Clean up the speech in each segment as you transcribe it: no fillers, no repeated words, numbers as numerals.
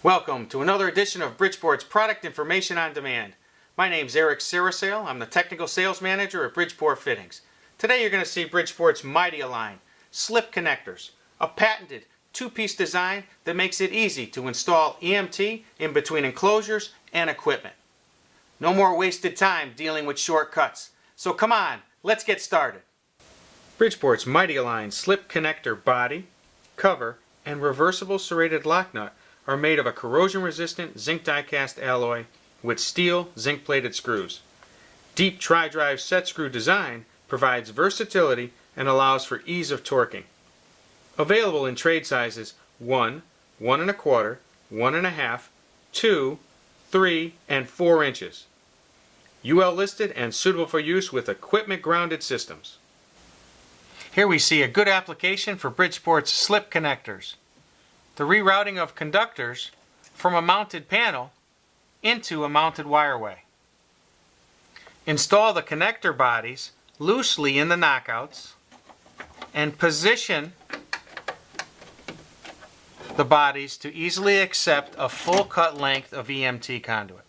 Welcome to another edition of Bridgeport's Product Information on Demand. My name's Eric Sarasale. I'm the Technical Sales Manager at Bridgeport Fittings. Today you're going to see Bridgeport's Mighty Align slip connectors, a patented two-piece design that makes it easy to install EMT in between enclosures and equipment. No more wasted time dealing with shortcuts. So come on, let's get started. Bridgeport's Mighty Align slip connector body, cover, and reversible serrated lock nut are made of a corrosion-resistant zinc die-cast alloy with steel zinc-plated screws. Deep tri-drive set screw design provides versatility and allows for ease of torquing. Available in trade sizes 1, 1 1/4, 1 1/2, 2, 3, and 4 inches. UL listed and suitable for use with equipment-grounded systems. Here we see a good application for Bridgeport's slip connectors. The rerouting of conductors from a mounted panel into a mounted wireway. Install the connector bodies loosely in the knockouts and position the bodies to easily accept a full cut length of EMT conduit.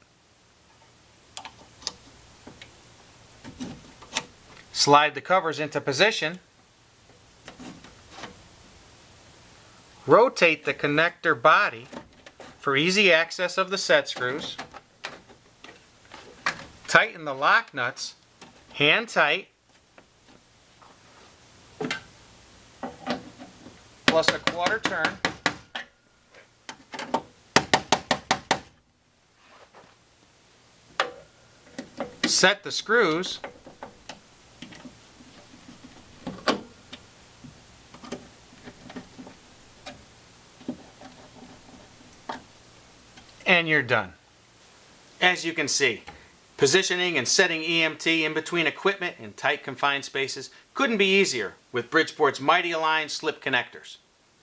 Slide the covers into position. Rotate the connector body for easy access of the set screws. Tighten the lock nuts hand tight, plus a quarter turn. Set the screws. And you're done. As you can see, positioning and setting EMT in between equipment in tight confined spaces couldn't be easier with Bridgeport's Mighty Align slip connectors.